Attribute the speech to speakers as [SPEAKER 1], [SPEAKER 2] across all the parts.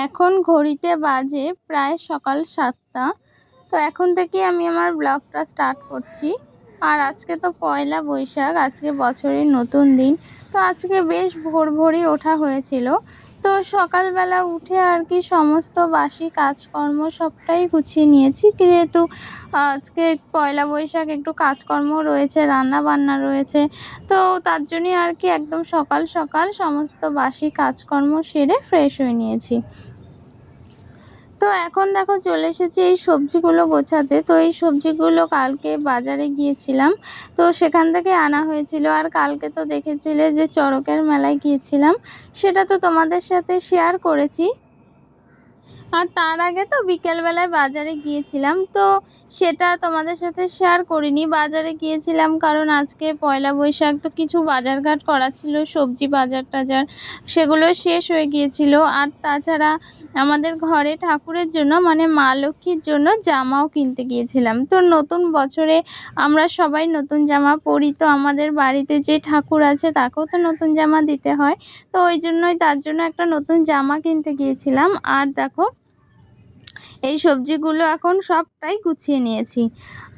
[SPEAKER 1] এখন ঘড়িতে বাজে প্রায় সকাল ৭টা। তো এখন থেকে আমি আমার ব্লগটা স্টার্ট করছি। আর আজকে তো পয়লা বৈশাখ, আজকে বছরের নতুন দিন। তো আজকে বেশ ভোরই ওঠা হয়েছিল। তো সকালবেলা উঠে আর কি সমস্ত বাসি কাজকর্ম সবটাই গুছিয়ে নিয়েছি, যেহেতু আজকে পয়লা বৈশাখ একটু কাজকর্ম রয়েছে, রান্না বান্না রয়েছে। তো তার জন্যই আর কি একদম সকাল সকাল সমস্ত বাসি কাজকর্ম সেরে ফ্রেশ হয়ে নিয়েছি। তো এখন দেখো চলে এসেছি এই সবজিগুলো গোছাতে। তো এই সবজিগুলো কালকে বাজারে গিয়েছিলাম, তো সেখান থেকে আনা হয়েছিল। আর কালকে তো দেখেছিলে যে চড়কের মেলায় গিয়েছিলাম, সেটা তো তোমাদের সাথে শেয়ার করেছি। আর তার আগে তো বিকেলবেলায় বাজারে গিয়েছিলাম, তো সেটা তোমাদের সাথে শেয়ার করিনি। বাজারে গিয়েছিলাম কারণ আজকে পয়লা বৈশাখ, তো কিছু বাজারঘাট করা ছিল, সবজি বাজার টাজার সেগুলো শেষ হয়ে গিয়েছিল। আর তাছাড়া আমাদের ঘরে ঠাকুরের জন্য মানে মা লক্ষ্মীর জন্য জামাও কিনতে গিয়েছিলাম। তো নতুন বছরে আমরা সবাই নতুন জামা পরি, তো আমাদের বাড়িতে যে ঠাকুর আছে তাকেও তো নতুন জামা দিতে হয়। তো ওই জন্যই তার জন্য একটা নতুন জামা কিনতে গিয়েছিলাম। আর দেখো এই সবজিগুলো এখন সবটাই গুছিয়ে নিয়েছি।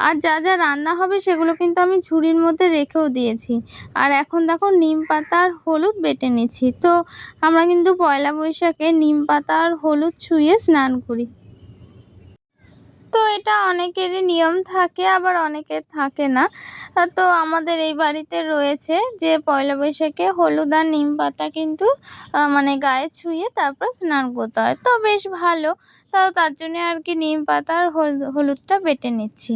[SPEAKER 1] আর যা যা রান্না হবে সেগুলো কিন্তু আমি ঝুড়ির মধ্যে রেখেও দিয়েছি। আর এখন দেখো নিম পাতা আর হলুদ বেটে নিচ্ছি। তো আমরা কিন্তু পয়লা বৈশাখে নিম পাতা আর হলুদ ছুঁয়ে স্নান করি। তো এটা অনেকেরই নিয়ম থাকে, আবার অনেকের থাকে না। তো আমাদের এই বাড়িতে রয়েছে যে পয়লা বৈশাখে হলুদ আর নিম পাতা কিন্তু মানে গায়ে ছুঁয়ে তারপর স্নান করতে হয়। তো বেশ ভালো। তো তার জন্য আর কি নিম পাতা আর হলুদটা বেটে নিচ্ছি।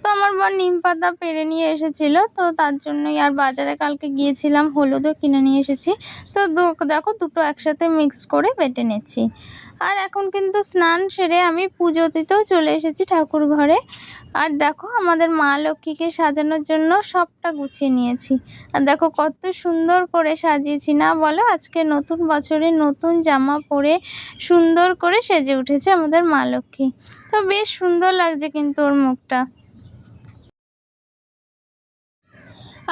[SPEAKER 1] তো আমার বর নিম পাতা পেড়ে নিয়ে এসেছিল, তো তার জন্যই। আর বাজারে কালকে গিয়েছিলাম, হলুদও কিনে নিয়ে এসেছি। তো দেখো দুটো একসাথে মিক্স করে বেটে নিচ্ছি। আর এখন কিন্তু স্নান সেরে আমি পুজো দিতেও চলে এসেছি ঠাকুর ঘরে। আর দেখো আমাদের মা লক্ষ্মীকে সাজানোর জন্য সবটা গুছিয়ে নিয়েছি। আর দেখো কত সুন্দর করে সাজিয়েছি না বলো? আজকে নতুন বছরে নতুন জামা পরে সুন্দর করে সেজে উঠেছে আমাদের মা লক্ষ্মী। তো বেশ সুন্দর লাগছে কিন্তু ওর মুখটা।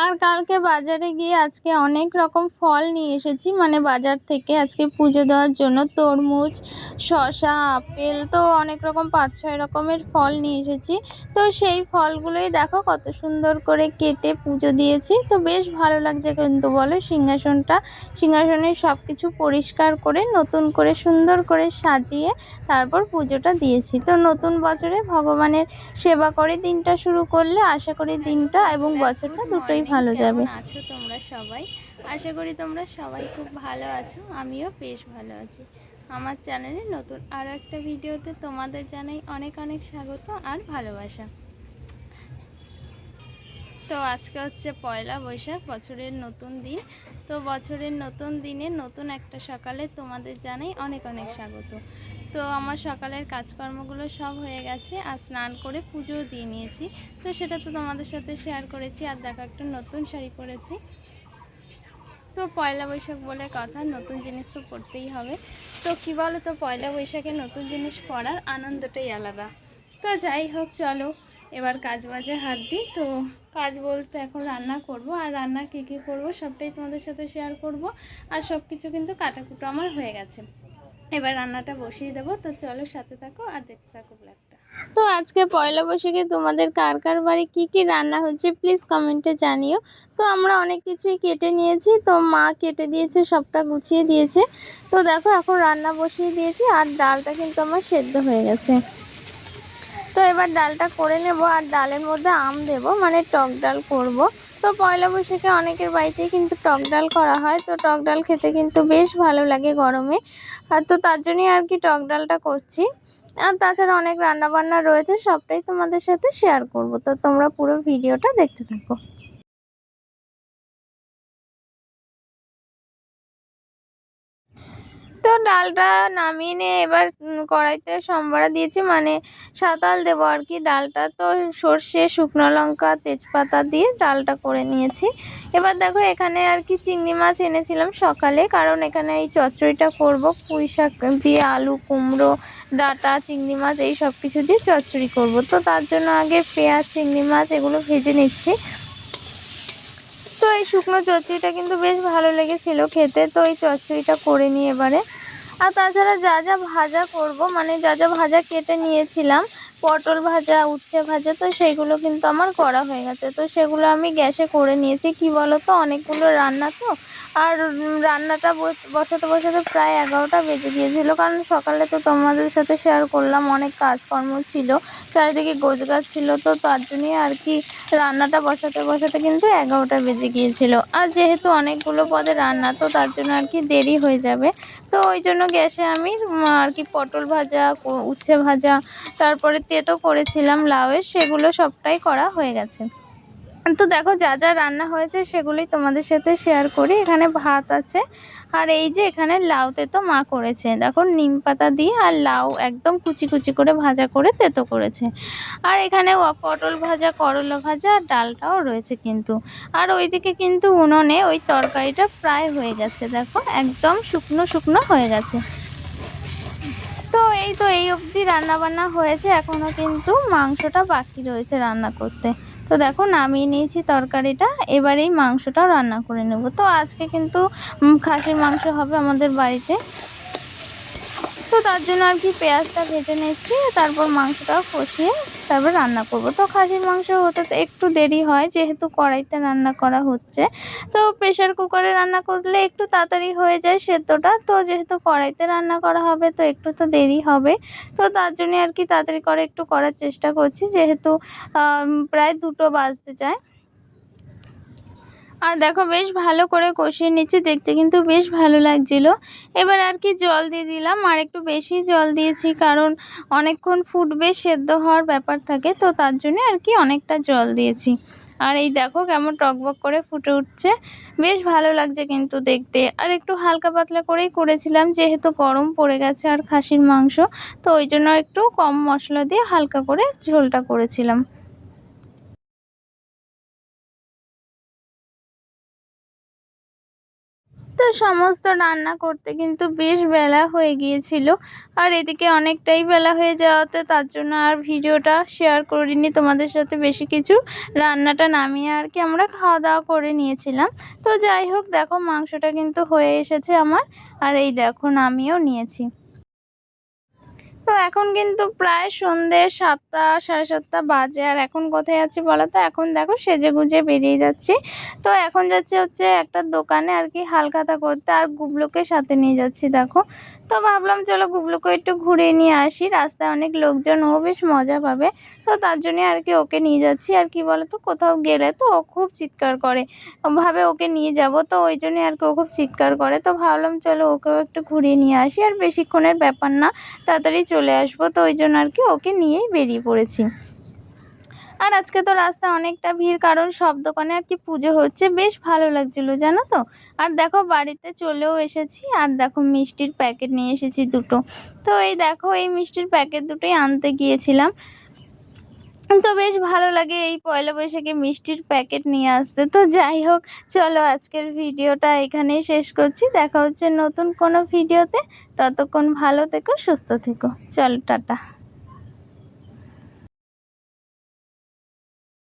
[SPEAKER 1] আর কালকে বাজারে গিয়ে আজকে অনেক রকম ফল নিয়ে এসেছি, মানে বাজার থেকে আজকে পুজো দেওয়ার জন্য তরমুজ, শসা, আপেল, তো অনেক রকম ৫-৬ রকমের ফল নিয়ে এসেছি। তো সেই ফলগুলোই দেখো কত সুন্দর করে কেটে পুজো দিয়েছি। তো বেশ ভালো লাগছে কিন্তু বলো সিংহাসনের সব কিছু পরিষ্কার করে নতুন করে সুন্দর করে সাজিয়ে তারপর পুজোটা দিয়েছি। তো নতুন বছরে ভগবানের সেবা করে দিনটা শুরু করলে আশা করি দিনটা এবং বছরটা দুটোই ভালো যাবে।
[SPEAKER 2] কেমন আছো তোমরা সবাই? আশা করি তোমরা সবাই খুব ভালো আছো, আমিও বেশ ভালো আছি। আমার চ্যানেলে নতুন আরও একটা ভিডিওতে তোমাদের জানাই অনেক অনেক স্বাগত আর ভালোবাসা। তো আজকে হচ্ছে পয়লা বৈশাখ, বছরের নতুন দিন। তো বছরের নতুন দিনে নতুন একটা সকালে তোমাদের জানাই অনেক অনেক স্বাগত। তো আমার সকালের কাজকর্মগুলো সব হয়ে গেছে, আর স্নান করে পুজোও দিয়ে নিয়েছি। তো সেটা তো তোমাদের সাথে শেয়ার করেছি। আর দেখো একটা নতুন শাড়ি পরেছি। তো পয়লা বৈশাখ বলে কথা, নতুন জিনিস তো পরতেই হবে। তো কী বলো তো, পয়লা বৈশাখে নতুন জিনিস পরার আনন্দটাই আলাদা। তো যাই হোক, চলো এবার কাজ বাজে হাত দিই। তো কাজ বলতে এখন রান্না করব, আর রান্না কী কী করবো সবটাই তোমাদের সাথে শেয়ার করব। আর সব কিছু কিন্তু কাটাকুটো আমার হয়ে গেছে, এবার রান্নাটা বসিয়ে দেবো। তো চলো সাথে থাকো আর দেখতে থাকো ব্লগটা।
[SPEAKER 1] তো আজকে পয়লা বৈশাখে তোমাদের কার কার বাড়ি কী কী রান্না হচ্ছে প্লিজ কমেন্টে জানিও। তো আমরা অনেক কিছুই কেটে নিয়েছি, তো মা কেটে দিয়েছে, সবটা গুছিয়ে দিয়েছে। তো দেখো এখন রান্না বসিয়ে দিয়েছি। আর ডালটা কিন্তু আমার সেদ্ধ হয়ে গেছে। তো এবার ডালটা করে নেব। আর ডালের মধ্যে আম দেব, মানে টক ডাল করব। তো পয়লা বৈশাখে অনেকের বাড়িতেই কিন্তু টক ডাল করা হয়। তো টক ডাল খেতে কিন্তু বেশ ভালো লাগে গরমে। আর তো তার জন্যই আর কি টক ডালটা করছি। আর তাছাড়া অনেক রান্না বান্না রয়েছে, সবটাই তোমাদের সাথে শেয়ার করব। তো তোমরা পুরো ভিডিওটা দেখতে থাকো। তো ডালটা নামিয়ে নিয়ে এবার কড়াইতে সম্বারা দিয়েছি, মানে সাঁতাল দেবো আর কি ডালটা। তো সর্ষে, শুকনো লঙ্কা, তেজপাতা দিয়ে ডালটা করে নিয়েছি। এবার দেখো এখানে আর কি চিংড়ি মাছ এনেছিলাম সকালে, কারণ এখানে এই চচ্চড়িটা করব পুঁই শাক দিয়ে, আলু, কুমড়ো, ডাঁটা, চিংড়ি মাছ এই সব কিছু দিয়ে চচ্চড়ি করব। তো তার জন্য আগে পেঁয়াজ, চিংড়ি মাছ এগুলো ভেজে নিচ্ছি। তো এই শুকনো চচ্চড়িটা কিন্তু বেশ ভালো লেগেছিল খেতে। তো এই চচ্চড়িটা করে নিই এবারে। আর তাছাড়া যা যা ভাজা করব, মানে যা যা ভাজা কেটে নিয়েছিলাম, পটল ভাজা, উচ্ছে ভাজা, তো সেগুলো কিন্তু আমার করা হয়ে গেছে। তো সেগুলো আমি গ্যাসে করে নিয়েছি। কি বলো তো, অনেকগুলো রান্না তো, আর রান্নাটা বসাতে বসাতে প্রায় 11টা বেজে গিয়েছিল। কারণ সকালে তো তোমাদের সাথে শেয়ার করলাম অনেক কাজকর্ম ছিল, চারিদিকে গোছগাছ ছিল, তো তার জন্যই আর কি রান্নাটা বসাতে বসাতে কিন্তু 11টা বেজে গিয়েছিল। আর যেহেতু অনেকগুলো পদে রান্না, তো তার জন্য আর কি দেরি হয়ে যাবে। তো ওই জন্য গ্যাসে আমি আর কি পটল ভাজা, উচ্ছে ভাজা, তারপরে তেঁতো করেছিলাম লাউয়ের, সেগুলো সবটাই করা হয়ে গেছে। তো দেখো যা যা রান্না হয়েছে সেগুলোই তোমাদের সাথে শেয়ার করি। এখানে ভাত আছে, আর এই যে এখানে লাউ তেঁতো মা করেছে, দেখো নিম পাতা দিয়ে আর লাউ একদম কুচি কুচি করে ভাজা করে তেঁতো করেছে। আর এখানে পটল ভাজা, করলা ভাজা আর ডালটাও রয়েছে কিন্তু। আর ওইদিকে কিন্তু উনুনে ওই তরকারিটা প্রায় হয়ে গেছে, দেখো একদম শুকনো শুকনো হয়ে গেছে। তো এই অবধি রান্না বান্না হয়েছে, এখনো কিন্তু মাংসটা বাকি রয়েছে রান্না করতে। তো দেখো নামিয়ে নিয়েছি তরকারিটা, এবার এই মাংসটাও রান্না করে নেব। তো আজকে কিন্তু খাসির মাংস হবে আমাদের বাড়িতে। তো তার জন্য আর কি পেঁয়াজটা ভেজে নিচ্ছি, তারপর মাংসটাও কষিয়ে তারপর রান্না করব। তো খাসির মাংস হতে তো একটু দেরি হয়, যেহেতু কড়াইতে রান্না করা হচ্ছে। তো প্রেশার কুকারে রান্না করলে একটু তাড়াতাড়ি হয়ে যায় সেদ্ধটা, তো যেহেতু কড়াইতে রান্না করা হবে তো একটু তো দেরি হবে। তো তার জন্য আর কি তাড়াতাড়ি করে একটু করার চেষ্টা করছি, যেহেতু প্রায় 2টো বাজতে চায়। আর দেখো বেশ ভালো করে কষিয়ে নিচ্ছি, দেখতে কিন্তু বেশ ভালো লাগছিল। এবার আর কি জল দিয়ে দিলাম, আর একটু বেশি জল দিয়েছি, কারণ অনেকক্ষণ ফুটবে, সেদ্ধ হওয়ার ব্যাপার থাকে, তো তার জন্য আর কি অনেকটা জল দিয়েছি। আর এই দেখো কেমন টকবক করে ফুটে উঠছে, বেশ ভালো লাগছে কিন্তু দেখতে। আর একটু হালকা পাতলা করেই করেছিলাম, যেহেতু গরম পড়ে গেছে আর খাসির মাংস, তো ওই জন্য একটু কম মশলা দিয়ে হালকা করে ঝোলটা করেছিলাম। তো সমস্ত রান্না করতে কিন্তু বেশ বেলা হয়ে গিয়েছিল, আর এদিকে অনেকটাই বেলা হয়ে যাওয়াতে তার জন্য আর ভিডিওটা শেয়ার করিনি তোমাদের সাথে বেশি কিছু। রান্নাটা নামিয়ে আর কি আমরা খাওয়া দাওয়া করে নিয়েছিলাম। তো যাই হোক, দেখো মাংসটা কিন্তু হয়ে এসেছে আমার, আর এই দেখো নামিয়েও নিয়েছি। তো এখন কিন্তু প্রায় সন্ধ্যে 7টা, 7:30 বাজে। আর এখন কোথায় আছি বলো তো, এখন দেখো সেজে গুজে বেরিয়ে যাচ্ছি। তো এখন যাচ্ছি হচ্ছে একটা দোকানে আর কি হালখাতা করতে, আর গুবলুকে সাথে নিয়ে যাচ্ছি দেখো। তো ভাবলাম চলো গুবলুকে একটু ঘুরিয়ে নিয়ে আসি, রাস্তায় অনেক লোকজন, ও বেশ মজা পাবে। তো তার জন্য আর কি ওকে নিয়ে যাচ্ছি। আর কি বলো তো, কোথাও গেলে তো ও খুব চিৎকার করে, ভাবে ওকে নিয়ে যাব, তো ওই জন্যই আর কি ও খুব চিৎকার করে। তো ভাবলাম চলো ওকেও একটু ঘুরিয়ে নিয়ে আসি, আর বেশিক্ষণের ব্যাপার না, তাড়াতাড়ি চলে আসবো। তো ওই জন্য আর কি ওকে নিয়েই বেরিয়ে পড়েছি। আর আজকে তো রাস্তায় অনেকটা ভিড়, কারণ সব দোকানে আর কি পুজো হচ্ছে, বেশ ভালো লাগছিল জানো তো। আর দেখো বাড়িতে চলেও এসেছি, আর দেখো মিষ্টির প্যাকেট নিয়ে এসেছি 2টো। তো এই দেখো এই মিষ্টির প্যাকেট দুটোই আনতে গিয়েছিলাম। তো বেশ ভালো লাগে এই পয়লা বৈশাখে মিষ্টির প্যাকেট নিয়ে আসতে। তো যাই হোক, চলো আজকের ভিডিওটা এখানেই শেষ করছি, দেখা হচ্ছে নতুন কোনো ভিডিওতে। ততক্ষণ ভালো থেকো, সুস্থ থেকো, চলো টাটা।